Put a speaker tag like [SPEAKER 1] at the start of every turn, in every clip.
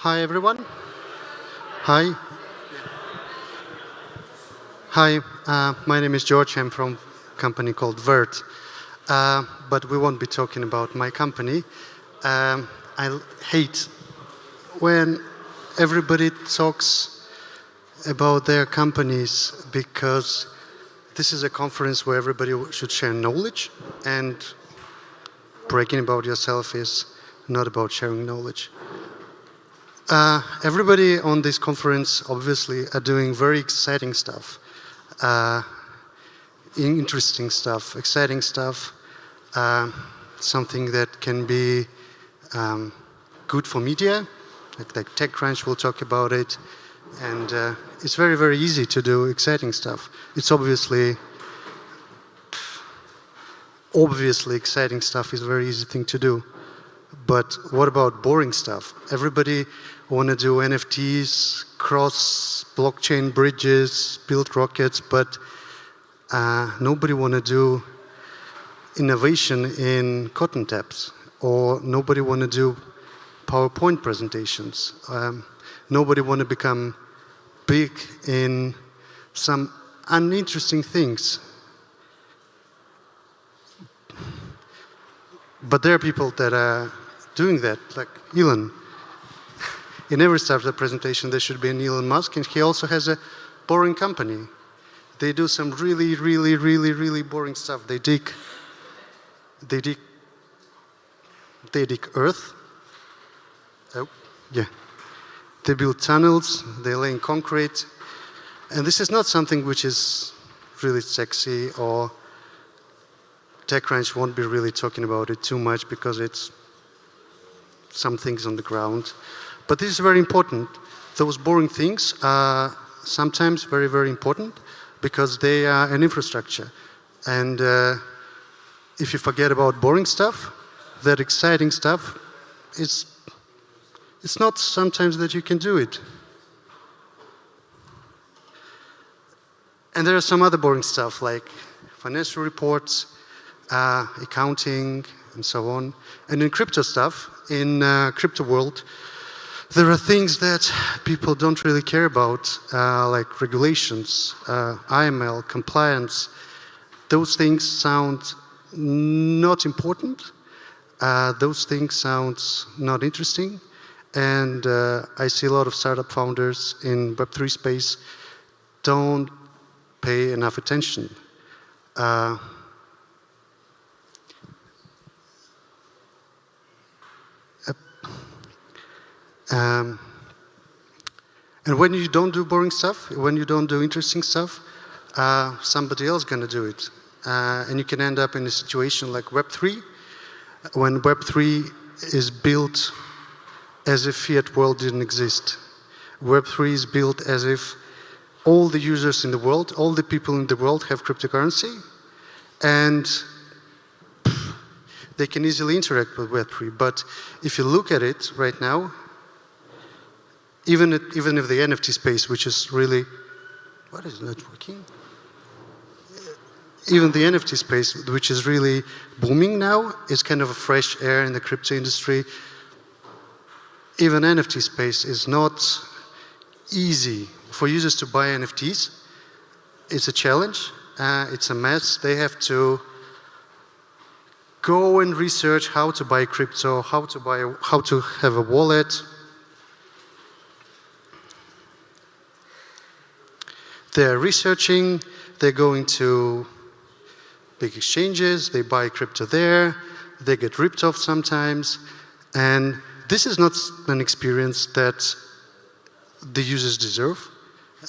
[SPEAKER 1] Hi, everyone. Hi. Hi, my name is George. I'm from a company called Vert. But we won't be talking about my company. I hate when everybody talks about their companies because this is a conference where everybody should share knowledge, and bragging about yourself is not about sharing knowledge. Everybody on this conference obviously are doing very exciting stuff, uh, interesting stuff, exciting stuff, something that can be good for media, like TechCrunch will talk about it, and it's very, very easy to do exciting stuff. It's obviously exciting stuff is a very easy thing to do. But what about boring stuff? Everybody want to do NFTs, cross blockchain bridges, build rockets, but nobody want to do innovation in cotton tabs, or nobody want to do PowerPoint presentations. Nobody want to become big in some uninteresting things. But there are people that are doing that, like Elon. In every startup presentation, there should be an Elon Musk, and he also has a boring company. They do some really, really, really, really boring stuff. They dig earth. Oh, yeah. They build tunnels. They lay in concrete, and this is not something which is really sexy, or TechCrunch won't be really talking about it too much because it's some things on the ground. But this is very important. Those boring things are sometimes very, very important because they are an infrastructure. And if you forget about boring stuff, that exciting stuff, it's not sometimes that you can do it. And there are some other boring stuff like financial reports, accounting, and so on. And in crypto stuff, in crypto world, there are things that people don't really care about, like regulations, IML, compliance. Those things sound not important. Those things sound not interesting. And I see a lot of startup founders in Web3 space don't pay enough attention. And when you don't do boring stuff, when you don't do interesting stuff, somebody else is going to do it. And you can end up in a situation like Web3, when Web3 is built as if fiat world didn't exist. Web3 is built as if all the users in the world, all the people in the world have cryptocurrency, and they can easily interact with Web3. But if you look at it right now, even if the NFT space, which is really, what is networking? Even the NFT space, which is really booming now, is kind of a fresh air in the crypto industry. Even NFT space is not easy for users to buy NFTs. It's a challenge. It's a mess. They have to go and research how to buy crypto, how to have a wallet. They're researching, they're going to big exchanges, they buy crypto there, they get ripped off sometimes, and this is not an experience that the users deserve.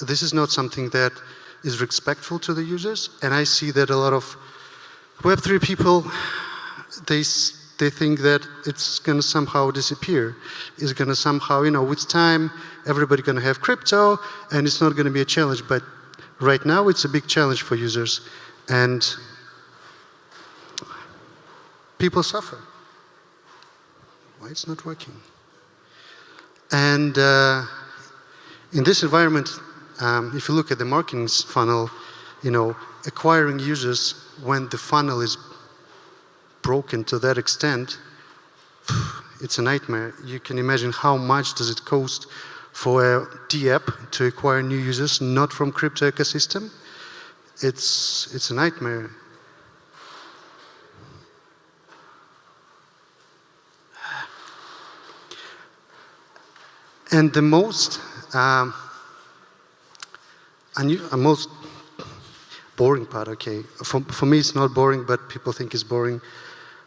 [SPEAKER 1] This is not something that is respectful to the users, and I see that a lot of Web3 people, they think that it's going to somehow disappear. It's going to somehow, with time, everybody's going to have crypto, and it's not going to be a challenge. But right now, it's a big challenge for users, and people suffer. Why it's not working? And in this environment, if you look at the marketing funnel, acquiring users when the funnel is broken to that extent, it's a nightmare. You can imagine how much does it cost for a D-app to acquire new users not from crypto ecosystem. It's a nightmare. And the most boring part, okay. For me, it's not boring, but people think it's boring.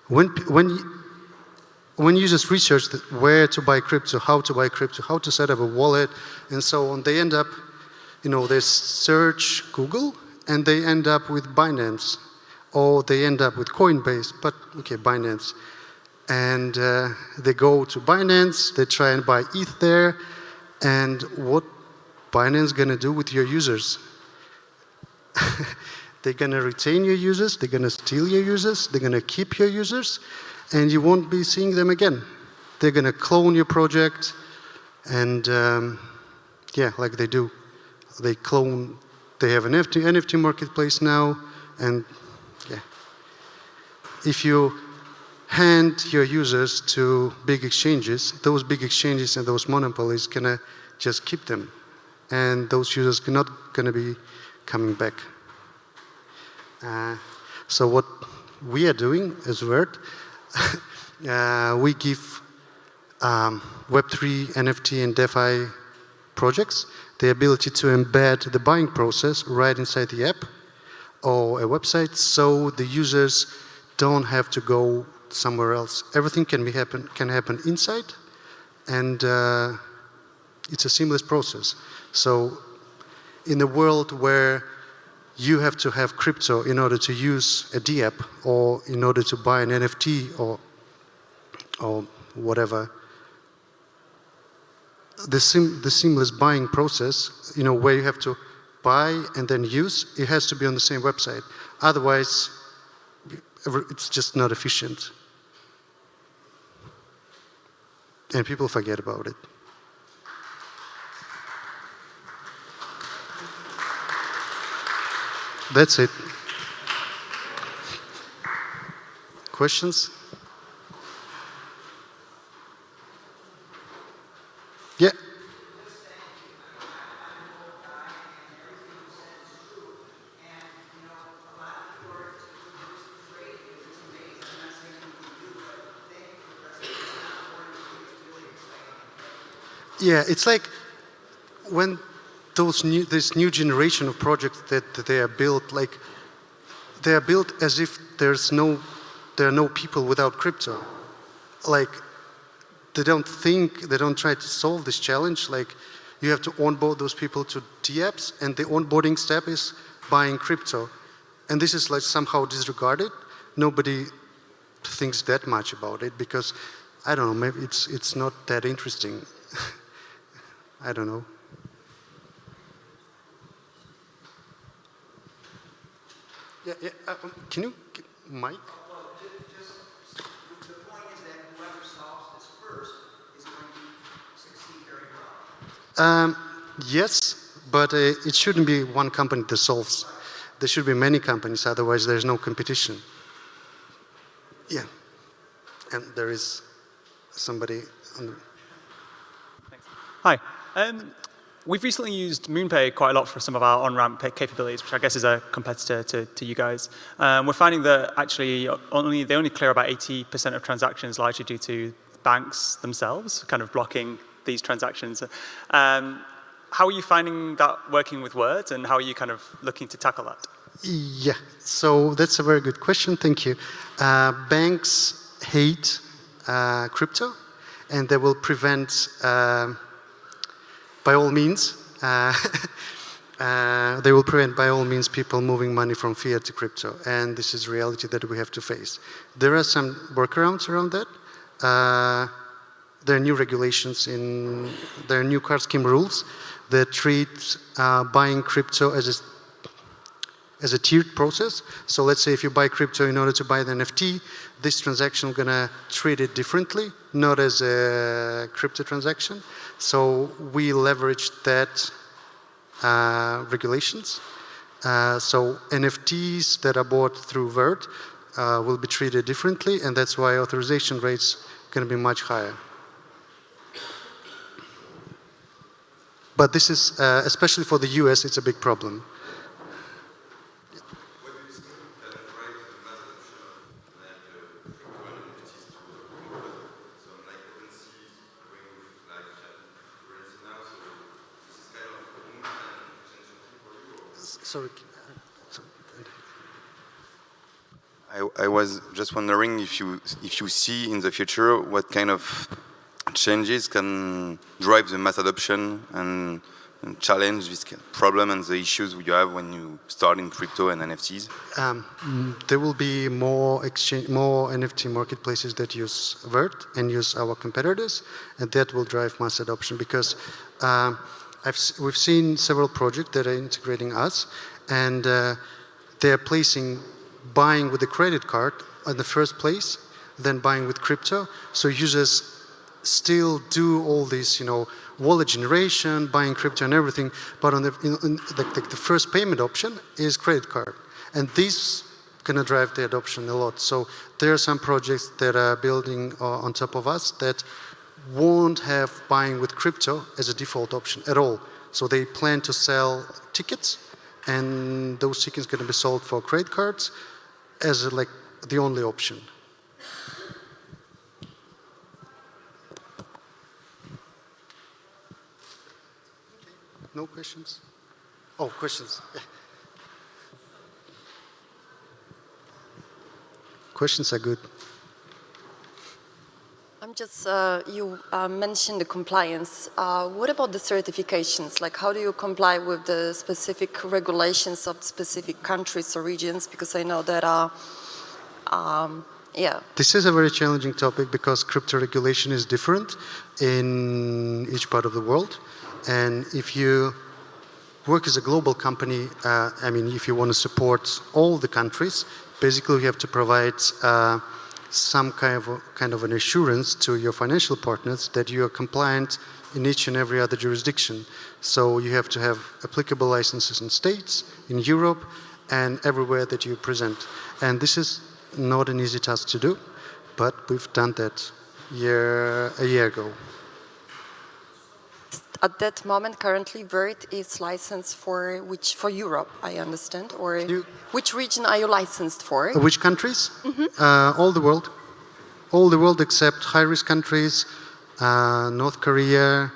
[SPEAKER 1] When users research where to buy crypto, how to set up a wallet, and so on, they end up, they search Google, and they end up with Binance, or they end up with Coinbase, but okay, Binance. And they go to Binance, they try and buy ETH there, and what Binance gonna do with your users? They're gonna retain your users, they're gonna steal your users, they're gonna keep your users, and you won't be seeing them again. They're gonna clone your project, and yeah, like they do. They clone, they have an NFT marketplace now, and yeah. If you hand your users to big exchanges, those big exchanges and those monopolies gonna just keep them. And those users are not gonna be coming back. So what we are doing as Vert, we give Web3, NFT, and DeFi projects the ability to embed the buying process right inside the app or a website, so the users don't have to go somewhere else. Everything can happen inside, and it's a seamless process. So in a world where you have to have crypto in order to use a D-app or in order to buy an NFT or whatever, the seamless buying process, where you have to buy and then use, it has to be on the same website. Otherwise, it's just not efficient. And people forget about it. That's it. Questions? Yeah. Yeah, it's like when this new generation of projects that they are built, like they are built as if there are no people without crypto. Like they don't try to solve this challenge. Like you have to onboard those people to D-apps, and the onboarding step is buying crypto. And this is like somehow disregarded. Nobody thinks that much about it because, I don't know, maybe it's not that interesting. I don't know. Yeah. Can you, Mike?
[SPEAKER 2] Well, just the point is that whoever solves this first is going to succeed very well.
[SPEAKER 1] Yes, but it shouldn't be one company that solves. There should be many companies, otherwise there's no competition. Yeah. And there is somebody on the...
[SPEAKER 3] Thanks. Hi. We've recently used MoonPay quite a lot for some of our on-ramp capabilities, which I guess is a competitor to you guys. We're finding that actually they only clear about 80% of transactions, largely due to banks themselves kind of blocking these transactions. How are you finding that working with Words, and how are you kind of looking to tackle that?
[SPEAKER 1] Yeah, so that's a very good question. Thank you. Banks hate crypto, and they will prevent, by all means, they will prevent by all means people moving money from fiat to crypto, and this is reality that we have to face. There are some workarounds around that. There are new regulations there are new card scheme rules that treat buying crypto as a tiered process. So let's say if you buy crypto in order to buy the NFT, this transaction is gonna treat it differently, not as a crypto transaction. So we leveraged that regulations. So NFTs that are bought through Vert will be treated differently, and that's why authorization rates going to be much higher. But this is, especially for the US, it's a big problem. Sorry.
[SPEAKER 4] I was just wondering if you see in the future what kind of changes can drive the mass adoption and challenge this problem and the issues you have when you start in crypto and NFTs?
[SPEAKER 1] There will be more NFT marketplaces that use Vert and use our competitors, and that will drive mass adoption because we've seen several projects that are integrating us, and they're placing buying with a credit card in the first place, then buying with crypto. So users still do all this, wallet generation, buying crypto and everything, but on the first payment option is credit card, and this gonna drive the adoption a lot. So there are some projects that are building on top of us that won't have buying with crypto as a default option at all. So they plan to sell tickets, and those tickets gonna be sold for credit cards as like the only option. No questions? Oh, questions. Questions are good.
[SPEAKER 5] I'm just, you mentioned the compliance. What about the certifications? Like, how do you comply with the specific regulations of specific countries or regions? Because I know that, yeah.
[SPEAKER 1] This is a very challenging topic because crypto regulation is different in each part of the world. And if you work as a global company, if you want to support all the countries, basically you have to provide some kind of an assurance to your financial partners that you are compliant in each and every other jurisdiction. So you have to have applicable licenses in states, in Europe, and everywhere that you present. And this is not an easy task to do, but we've done that a year ago.
[SPEAKER 5] At that moment, currently, Vert is licensed for Europe, I understand, or which region are you licensed for?
[SPEAKER 1] Which countries? All the world. All the world except high-risk countries, North Korea,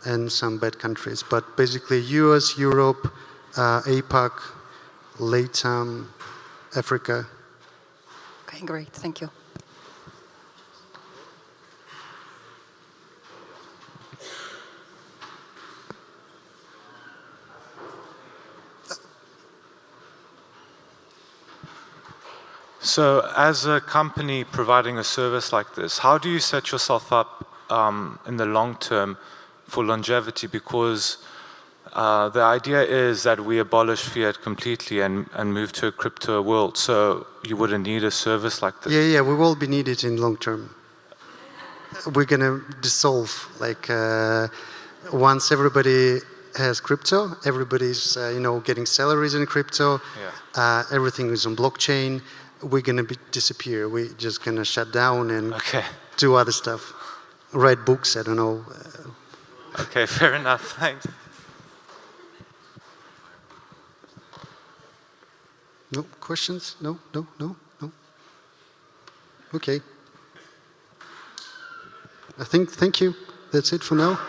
[SPEAKER 1] and some bad countries. But basically US, Europe, APAC, LATAM, Africa.
[SPEAKER 5] Okay, great, thank you.
[SPEAKER 6] So as a company providing a service like this, how do you set yourself up in the long term for longevity? Because the idea is that we abolish fiat completely and move to a crypto world. So you wouldn't need a service like this?
[SPEAKER 1] Yeah, we will be needed in long term. We're going to dissolve, once everybody has crypto, everybody's getting salaries in crypto, everything is on blockchain, we're going to disappear. We're just going to shut down and do other stuff. Write books, I don't know.
[SPEAKER 6] Okay, fair enough, thanks.
[SPEAKER 1] No questions? No. Okay. Thank you. That's it for now.